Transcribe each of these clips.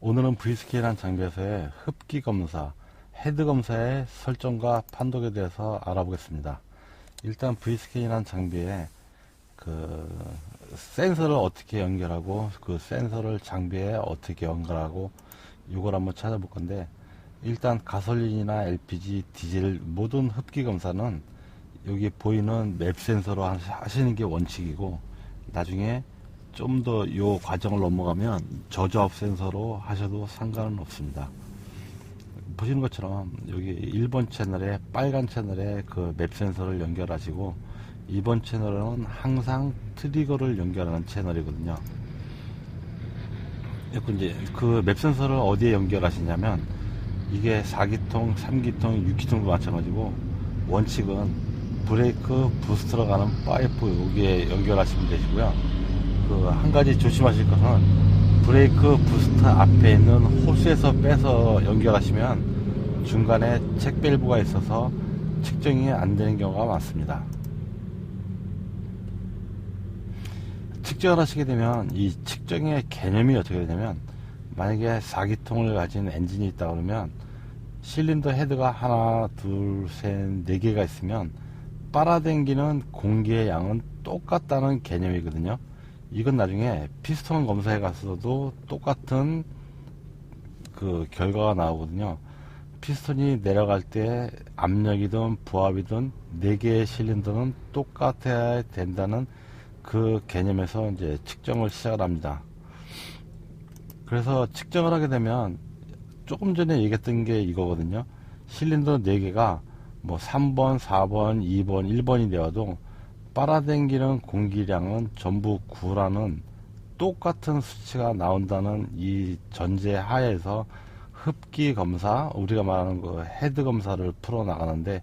오늘은 V스케일이라는 장비에서의 흡기 검사, 헤드 검사의 설정과 판독에 대해서 알아보겠습니다. 일단 V스케일이라는 장비에 센서를 어떻게 연결하고 그 센서를 장비에 어떻게 연결하고 이걸 한번 찾아볼 건데, 일단 가솔린이나 LPG, 디젤 모든 흡기 검사는 여기 보이는 맵 센서로 하시는 게 원칙이고, 나중에 좀 더 이 과정을 넘어가면 저조압 센서로 하셔도 상관은 없습니다. 보시는 것처럼 여기 1번 채널에 빨간 채널에 그 맵 센서를 연결하시고, 2번 채널은 항상 트리거를 연결하는 채널이거든요. 이제 그 맵 센서를 어디에 연결하시냐면, 이게 4기통, 3기통, 6기통도 마찬가지고, 원칙은 브레이크 부스트로 가는 파이프 여기에 연결하시면 되시고요. 한 가지 조심하실 것은, 브레이크 부스트 앞에 있는 호스에서 빼서 연결하시면 중간에 책밸브가 있어서 측정이 안 되는 경우가 많습니다. 측정을 하시게 되면 이 측정의 개념이 어떻게 되냐면, 만약에 4기통을 가진 엔진이 있다 그러면 실린더 헤드가 하나, 둘, 셋, 네 개가 있으면 빨아당기는 공기의 양은 똑같다는 개념이거든요. 이건 나중에 피스톤 검사에 가서도 똑같은 그 결과가 나오거든요. 피스톤이 내려갈 때 압력이든 부압이든 4개의 실린더는 똑같아야 된다는 그 개념에서 이제 측정을 시작을 합니다. 그래서 측정을 하게 되면 조금 전에 얘기했던 게 이거거든요. 실린더 4개가 뭐 3번, 4번, 2번, 1번이 되어도 빨아당기는 공기량은 전부 9라는 똑같은 수치가 나온다는 이 전제 하에서 흡기 검사, 우리가 말하는 그 헤드 검사를 풀어 나가는데,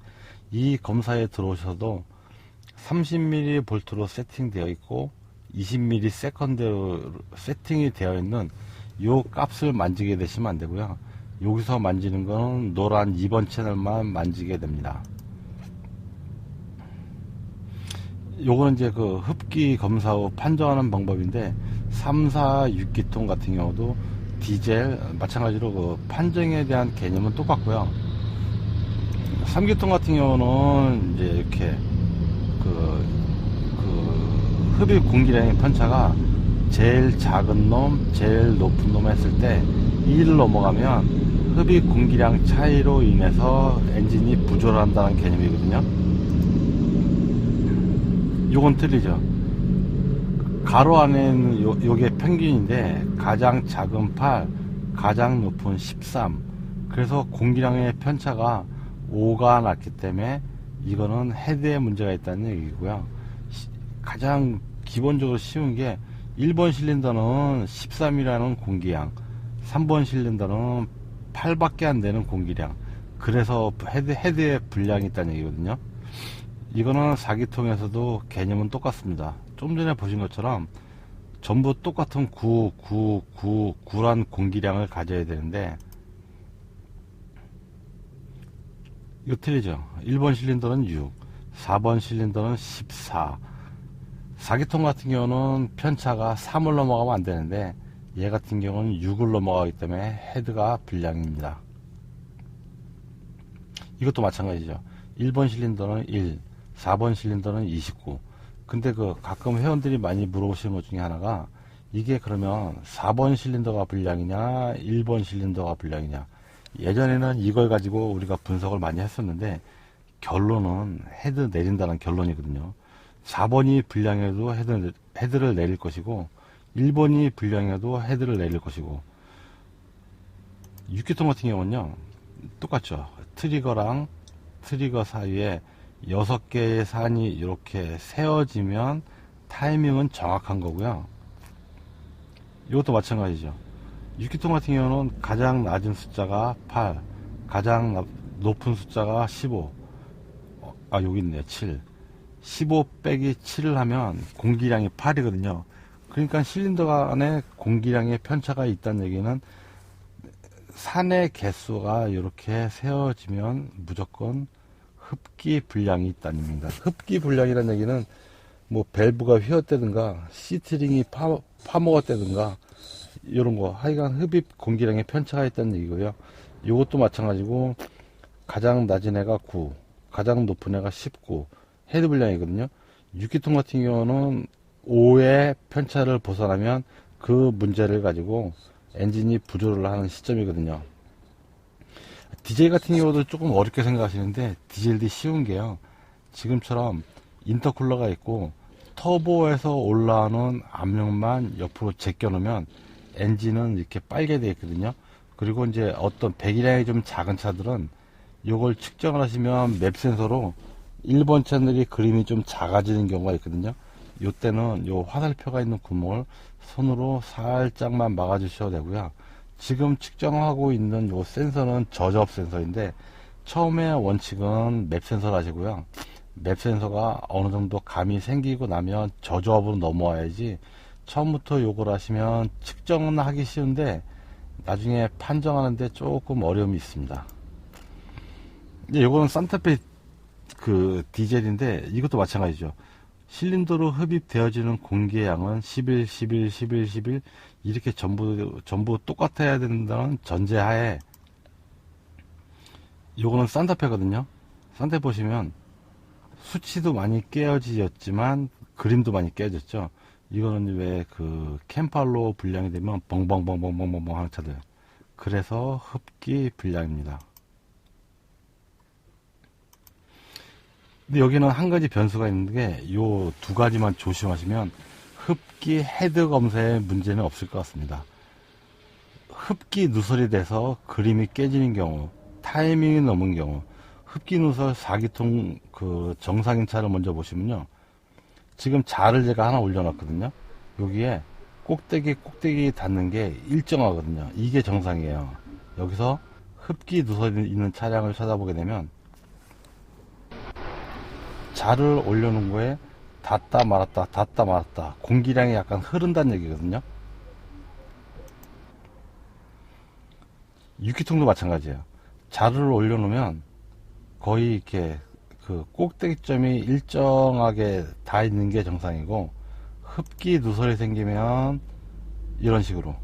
이 검사에 들어오셔도 30mV로 세팅되어 있고 20mS 세컨드로 세팅이 되어 있는 요 값을 만지게 되시면 안 되고요. 여기서 만지는 거는 노란 2번 채널만 만지게 됩니다. 요거는 이제 그 흡기 검사 후 판정하는 방법인데, 3, 4, 6기통 같은 경우도 디젤 마찬가지로 그 판정에 대한 개념은 똑같고요. 3기통 같은 경우는 이제 이렇게 흡입 공기량의 편차가 제일 작은 놈, 제일 높은 놈 했을 때 2를 넘어가면 흡입 공기량 차이로 인해서 엔진이 부조한다는 개념이거든요. 요건 틀리죠. 가로 안에는 요게 평균인데, 가장 작은 8, 가장 높은 13. 그래서 공기량의 편차가 5가 났기 때문에 이거는 헤드에 문제가 있다는 얘기고요. 가장 기본적으로 쉬운 게 1번 실린더는 13이라는 공기량, 3번 실린더는 8밖에 안 되는 공기량. 그래서 헤드에 불량이 있다는 얘기거든요. 이거는 4기통에서도 개념은 똑같습니다. 좀 전에 보신 것처럼 전부 똑같은 9란 공기량을 가져야 되는데, 이거 틀리죠. 1번 실린더는 6, 4번 실린더는 14. 4기통 같은 경우는 편차가 3을 넘어가면 안 되는데, 얘 같은 경우는 6을 넘어가기 때문에 헤드가 불량입니다. 이것도 마찬가지죠. 1번 실린더는 1, 4번 실린더는 29. 근데 가끔 회원들이 많이 물어보시는 것 중에 하나가, 이게 그러면 4번 실린더가 불량이냐 1번 실린더가 불량이냐. 예전에는 이걸 가지고 우리가 분석을 많이 했었는데, 결론은 헤드 내린다는 결론이거든요. 4번이 불량해도 헤드를 내릴 것이고, 1번이 불량해도 헤드를 내릴 것이고, 6기통 같은 경우는요 똑같죠. 트리거랑 트리거 사이에 6개의 산이 이렇게 세워지면 타이밍은 정확한 거고요. 이것도 마찬가지죠. 6기통 같은 경우는 가장 낮은 숫자가 8, 가장 높은 숫자가 15. 여기 있네요. 7. 15 빼기 7을 하면 공기량이 8이거든요. 그러니까 실린더 안에 공기량의 편차가 있다는 얘기는, 산의 개수가 이렇게 세워지면 무조건 흡기 불량이 있다는 얘기입니다. 흡기 불량이라는 얘기는 뭐 밸브가 휘었다든가 시트링이 파먹었다든가 이런 거 하여간 흡입 공기량에 편차가 있다는 얘기고요. 이것도 마찬가지고 가장 낮은 애가 9, 가장 높은 애가 19 헤드 분량이거든요. 6기통 같은 경우는 5의 편차를 벗어나면 그 문제를 가지고 엔진이 부조를 하는 시점이거든요. 디젤 같은 경우도 조금 어렵게 생각하시는데 디젤도 쉬운 게요. 지금처럼 인터쿨러가 있고 터보에서 올라오는 압력만 옆으로 제껴 놓으면 엔진은 이렇게 빨게 되어 있거든요. 그리고 이제 어떤 배기량이 좀 작은 차들은 이걸 측정을 하시면 맵 센서로 1번 채널이 그림이 좀 작아지는 경우가 있거든요. 이때는 요 화살표가 있는 구멍을 손으로 살짝만 막아 주셔도 되고요. 지금 측정하고 있는 요 센서는 저저압 센서인데 처음에 원칙은 맵 센서를 하시고요. 맵 센서가 어느 정도 감이 생기고 나면 저저압으로 넘어와야지 처음부터 요걸 하시면 측정은 하기 쉬운데 나중에 판정하는데 조금 어려움이 있습니다. 요거는 산타페 그 디젤인데 이것도 마찬가지죠. 실린더로 흡입되어지는 공기의 양은 11, 11, 11, 11 이렇게 전부 똑같아야 된다는 전제하에 요거는 산타페거든요. 산타페 보시면 수치도 많이 깨어지었지만 그림도 많이 깨어졌죠. 이거는 왜 그 캠팔로 불량이 되면 벙벙벙벙벙벙 하는 차들. 그래서 흡기 불량입니다. 근데 여기는 한 가지 변수가 있는 게 요 두 가지만 조심하시면 흡기 헤드 검사에 문제는 없을 것 같습니다. 흡기 누설이 돼서 그림이 깨지는 경우, 타이밍이 넘은 경우, 흡기 누설 4기통 그 정상인 차를 먼저 보시면요. 지금 자를 제가 하나 올려놨거든요. 여기에 꼭대기 닿는 게 일정하거든요. 이게 정상이에요. 여기서 흡기 누설이 있는 차량을 찾아보게 되면 자를 올려놓은 거에 닿다 말았다 공기량이 약간 흐른다는 얘기거든요. 6기통도 마찬가지예요. 자를 올려놓으면 거의 이렇게 그 꼭대기점이 일정하게 닿아 있는 게 정상이고 흡기 누설이 생기면 이런 식으로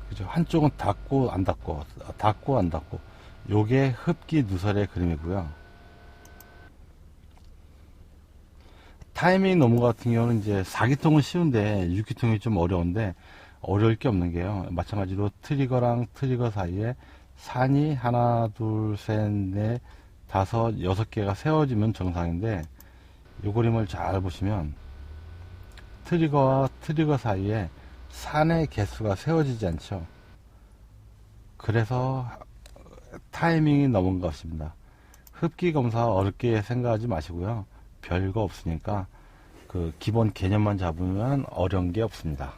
그죠? 한쪽은 닿고 안 닿고 요게 흡기 누설의 그림이고요. 타이밍 넘은 것 같은 경우는 이제 4기통은 쉬운데 6기통이 좀 어려운데 어려울 게 없는 게요. 마찬가지로 트리거랑 트리거 사이에 산이 하나, 둘, 셋, 넷, 다섯, 6개가 세워지면 정상인데 이 그림을 잘 보시면 트리거와 트리거 사이에 산의 개수가 세워지지 않죠. 그래서 타이밍이 넘은 것 같습니다. 흡기 검사 어렵게 생각하지 마시고요. 별거 없으니까 그 기본 개념만 잡으면 어려운 게 없습니다.